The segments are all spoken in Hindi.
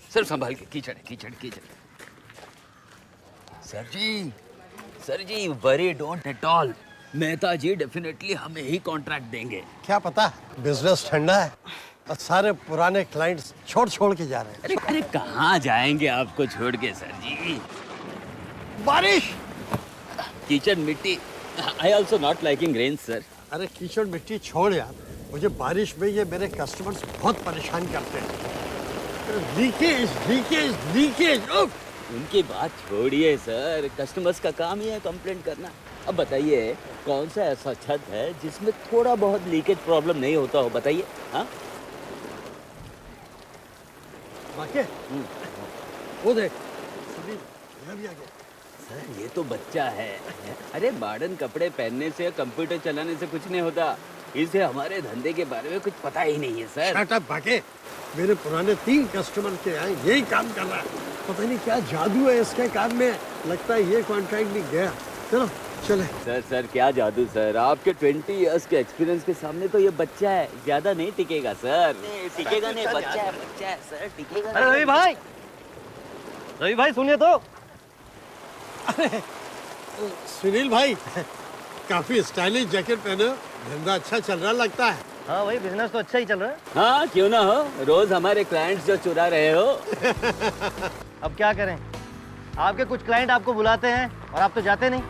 सर संभाल के, कीचड़ कीचड़ कीचड़। Sir ji worry don't at all. Mehta ji definitely हमें ही कॉन्ट्रैक्ट देंगे। क्या पता, बिजनेस ठंडा है और सारे पुराने क्लाइंट्स छोड़ के जा रहे हैं। अरे कहाँ जाएंगे आपको छोड़ के सर जी? बारिश, कीचड़ मिट्टी। I also not liking rain sir. अरे कीचड़ मिट्टी छोड़ यार, मुझे बारिश में ये मेरे कस्टमर्स बहुत परेशान करते हैं। Leakage leakage leakage. उनकी बात छोड़िए सर, कस्टमर्स का काम ही है कंप्लेंट करना। अब बताइए कौन सा ऐसा छत है जिसमें थोड़ा बहुत लीकेज प्रॉब्लम नहीं होता हो, बताइए। हाँ बाकी वो देख, सुनील भी आ गया। सर ये तो बच्चा है। अरे मॉडर्न कपड़े पहनने से, कंप्यूटर चलाने से कुछ नहीं होता। इसे हमारे धंधे के बारे में कुछ पता ही नहीं है सर। शट अप बाके, मेरे पुराने 3 कस्टमर के यहाँ यही काम कर रहा है। पता नहीं क्या जादू है इसके काम में, लगता है ये कॉन्ट्रैक्ट भी गया। चलो चले। सर क्या जादू सर, आपके 20 इयर्स के एक्सपीरियंस के सामने तो ये बच्चा है, ज्यादा नहीं टिकेगा सर। टिकेगा नहीं, बच्चा है सर, टिकेगा। अरे रवि भाई सुनिए तो। अरे सुनील भाई, काफी स्टाइलिश जैकेट पहने हो, धंधा अच्छा चल रहा लगता है। हाँ भाई, बिजनेस तो अच्छा ही चल रहा है। हाँ क्यों ना हो, रोज हमारे क्लाइंट्स जो चुरा रहे हो। अब क्या करें, आपके कुछ क्लाइंट आपको बुलाते हैं और आप तो जाते नहीं,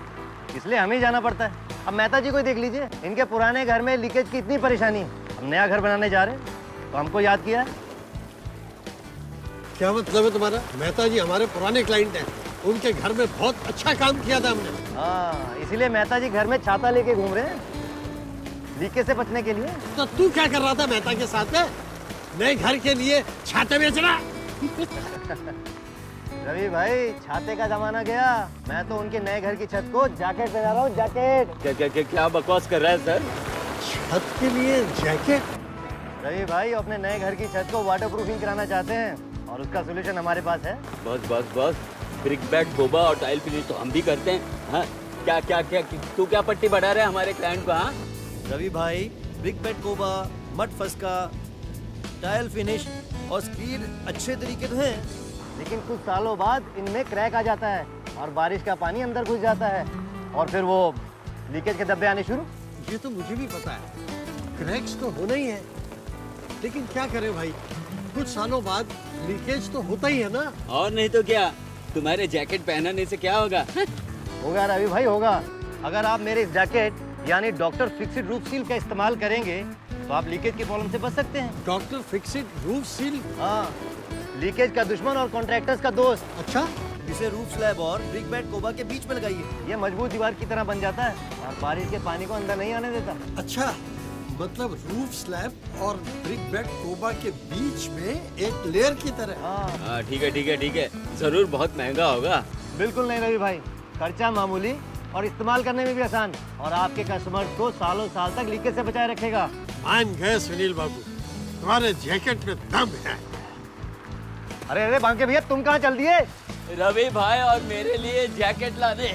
इसलिए हमें ही जाना पड़ता है। अब मेहता जी को देख लीजिए, इनके पुराने घर में लीकेज की इतनी परेशानी है। हम नया घर बनाने जा रहे हैं तो हमको याद किया। क्या मतलब है तुम्हारा? मेहता जी हमारे पुराने क्लाइंट हैं, उनके घर में बहुत अच्छा काम किया था हमने। हाँ, इसीलिए मेहता जी घर में छाता लेके घूम रहे हैं लीकेज से बचने के लिए। तो तू क्या कर रहा था मेहता के साथ में? नए घर के लिए छाते बेचना? रवि भाई, छाते का जमाना गया, मैं तो उनके नए घर की छत को जैकेट पहना रहा हूँ। जैकेट क्या बकवास कर रहा है सर? छत के लिए जैकेट? रवि भाई अपने नए घर की छत को वाटर प्रूफिंग कराना चाहते हैं और उसका सोल्यूशन हमारे पास है। बस ब्रिक बैट कोबा और टाइल फिनिश तो हम भी करते हैं। हाँ क्या तू क्या पट्टी बढ़ा रहा है हमारे क्लाइंट को? हाँ रवि भाई, brick bat coba, mud phuska, tile finish और स्क्रीन अच्छे तरीके तो हैं, लेकिन कुछ सालों बाद इनमें क्रैक आ जाता है और बारिश का पानी अंदर घुस जाता है और फिर वो लीकेज के धब्बे आने शुरू। ये तो मुझे भी पता है, क्रैक्स तो होना ही है, लेकिन क्या करें भाई, कुछ सालों बाद लीकेज तो होता ही है ना। और नहीं तो क्या, तुम्हारे जैकेट पहनने से क्या होगा? होगा रवि भाई, होगा। अगर आप मेरे इस जैकेट यानी डॉक्टर फिक्सिड रूफ सील का इस्तेमाल करेंगे तो आप लीकेज की प्रॉब्लम से बच सकते हैं। Doctor fixit roof seal? हाँ, लीकेज का दुश्मन और कॉन्ट्रैक्टर्स का दोस्त। अच्छा, इसे रूफ स्लैब और ब्रिक बैट कोबा के बीच में लगाइए। ये मजबूत दीवार की तरह बन जाता है और बारिश के पानी को अंदर नहीं आने देता। अच्छा, मतलब रूफ स्लैब और ब्रिक बैट कोबा के बीच में एक लेयर की तरह। हाँ ठीक है, जरूर बहुत महंगा होगा। बिल्कुल नहीं रवि भाई, खर्चा मामूली और इस्तेमाल करने में भी आसान, और आपके कस्टमर्स को सालों साल तक लीकेज से बचाए रखेगा। मान गए सुनील बाबू, तुम्हारे जैकेट में दम है। अरे बांके भैया, तुम कहाँ चल दिए? रवि भाई और मेरे लिए जैकेट लाने।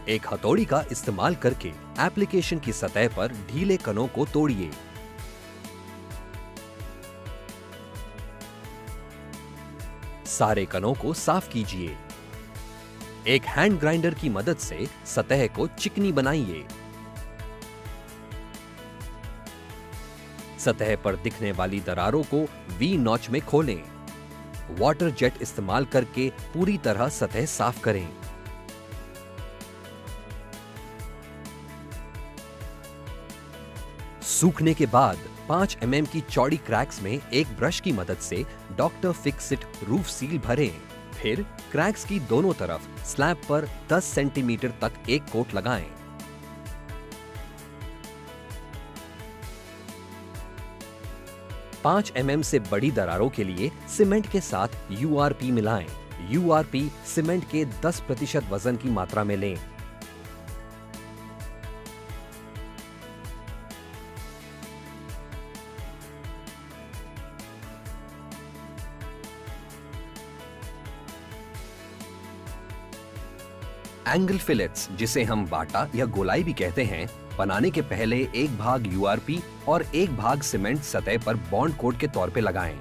एक हथौड़ी का इस्तेमाल करके एप्लीकेशन की सतह पर ढीले कणों को तोड़िए। सारे कणों को साफ कीजिए। एक हैंड ग्राइंडर की मदद से सतह को चिकनी बनाइए। सतह पर दिखने वाली दरारों को वी नॉच में खोलें। वाटर जेट इस्तेमाल करके पूरी तरह सतह साफ करें। सूखने के बाद 5 mm की चौड़ी क्रैक्स में एक ब्रश की मदद से डॉक्टर फिक्सिट रूफ सील भरें। फिर क्रैक्स की दोनों तरफ स्लैब पर 10 सेंटीमीटर तक एक कोट लगाएं। 5 mm से बड़ी दरारों के लिए सीमेंट के साथ URP मिलाएं। URP सीमेंट के 10% वजन की मात्रा में लें। एंगल फिलेट्स, जिसे हम बाटा या गोलाई भी कहते हैं, बनाने के पहले एक भाग URP और एक भाग सीमेंट सतह पर बॉन्ड कोट के तौर पे लगाएं।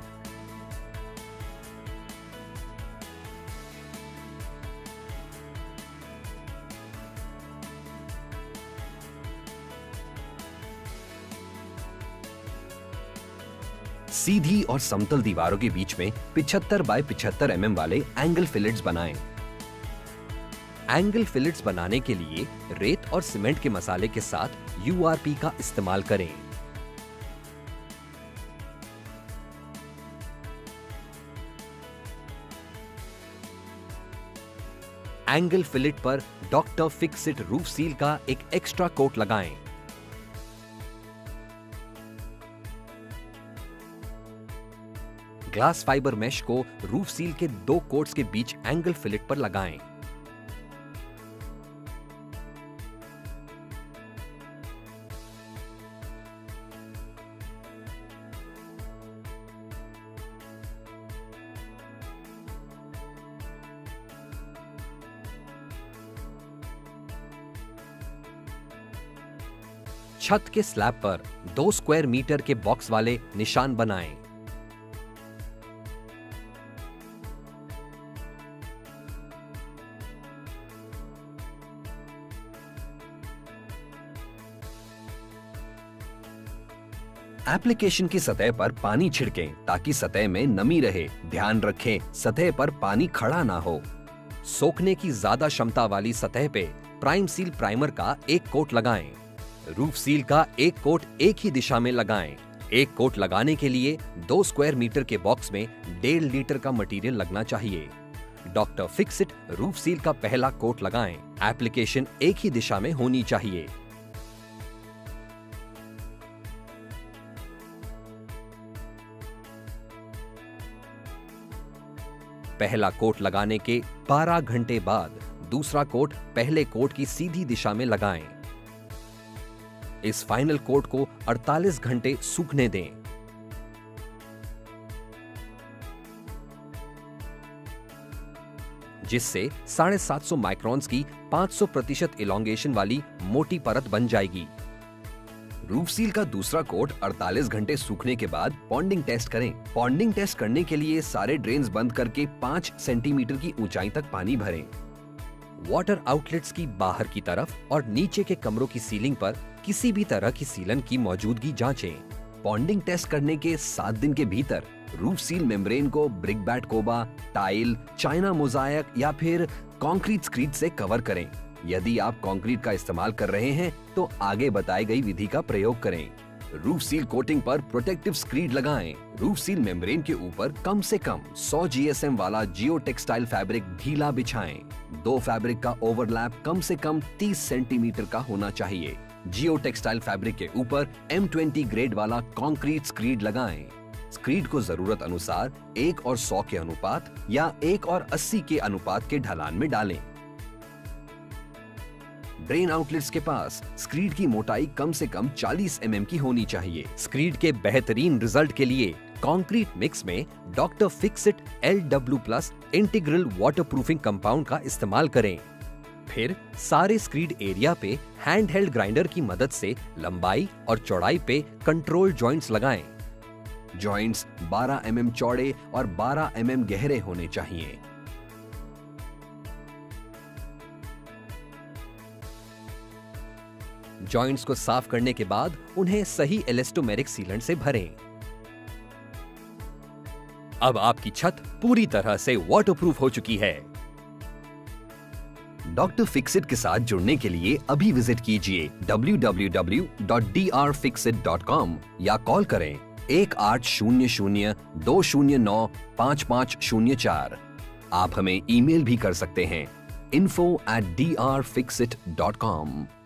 सीधी और समतल दीवारों के बीच में 75 बाय 75 mm वाले एंगल फिलेट्स बनाएं। एंगल फिलेट्स बनाने के लिए रेत और सीमेंट के मसाले के साथ URP का इस्तेमाल करें। एंगल फिलेट पर डॉक्टर फिक्सिट रूफ सील का एक एक्स्ट्रा कोट लगाएं। ग्लास फाइबर मेश को रूफ सील के 2 कोट्स के बीच एंगल फिलेट पर लगाएं। छत के स्लैब पर 2 स्क्वायर मीटर के बॉक्स वाले निशान बनाएं। एप्लीकेशन की सतह पर पानी छिड़कें ताकि सतह में नमी रहे। ध्यान रखें, सतह पर पानी खड़ा ना हो। सोखने की ज्यादा क्षमता वाली सतह पे प्राइम सील प्राइमर का एक कोट लगाएं। रूफ सील का एक कोट एक ही दिशा में लगाएं। एक कोट लगाने के लिए 2 स्क्वायर मीटर के बॉक्स में 1.5 लीटर का मटेरियल लगना चाहिए। डॉक्टर फिक्सिट रूफ सील का पहला कोट लगाएं। एप्लीकेशन एक ही दिशा में होनी चाहिए। पहला कोट लगाने के 12 घंटे बाद दूसरा कोट पहले कोट की सीधी दिशा में लगाएं। इस फाइनल कोट को 48 घंटे सूखने दें। जिससे 750 माइक्रोन्स की 500% इलॉन्गेशन वाली मोटी परत बन जाएगी। रूफ सील का दूसरा कोट 48 घंटे सूखने के बाद पॉन्डिंग टेस्ट करें। पॉन्डिंग टेस्ट करने के लिए सारे ड्रेन्स बंद करके 5 सेंटीमीटर की ऊंचाई तक पानी भरें। वाटर आउटलेट्स की बाहर की तरफ और नीचे के कमरों की सीलिंग पर किसी भी तरह की सीलन की मौजूदगी जांचें। पॉन्डिंग टेस्ट करने के 7 दिन के भीतर रूफ सील मेम्ब्रेन को brick bat coba, tile, china mosaic या फिर कंक्रीट स्क्रीड से कवर करें। यदि आप कंक्रीट का इस्तेमाल कर रहे हैं तो आगे बताई गई विधि का प्रयोग करें। रूफ सील कोटिंग पर प्रोटेक्टिव स्क्रीड लगाएं। रूफ सील मेम्ब्रेन के ऊपर कम से कम 100 GSM वाला जियो टेक्सटाइल फैब्रिक ढीला बिछाएं। 2 फैब्रिक का ओवरलैप कम से कम 30 सेंटीमीटर का होना चाहिए। जियो टेक्सटाइल फैब्रिक के ऊपर M20 ग्रेड वाला कंक्रीट स्क्रीड लगाएं। स्क्रीड को जरूरत अनुसार 1 और 100 के अनुपात या 1 और 80 के अनुपात के ढलान में डालें। ड्रेन आउटलेट्स के पास स्क्रीड की मोटाई कम से कम 40 mm की होनी चाहिए। स्क्रीड के बेहतरीन रिजल्ट के लिए कंक्रीट मिक्स में doctor Fixit LW+ integral waterproofing compound का इस्तेमाल करें। फिर सारे स्क्रीड एरिया पे हैंड हेल्ड ग्राइंडर की मदद से लंबाई और चौड़ाई पे कंट्रोल जॉइंट्स लगाएं। जॉइंट्स 12 mm चौड़े और 12 mm गहरे होने चाहिए। जॉइंट्स को साफ करने के बाद उन्हें सही इलास्टोमेरिक सीलेंट से भरें। अब आपकी छत पूरी तरह से वाटरप्रूफ हो चुकी है। डॉक्टर फिक्सिट के साथ जुड़ने के लिए अभी विजिट कीजिए www.drfixit.com या कॉल करें 1800-209-5504। आप हमें ईमेल भी कर सकते हैं info@drfixit.com।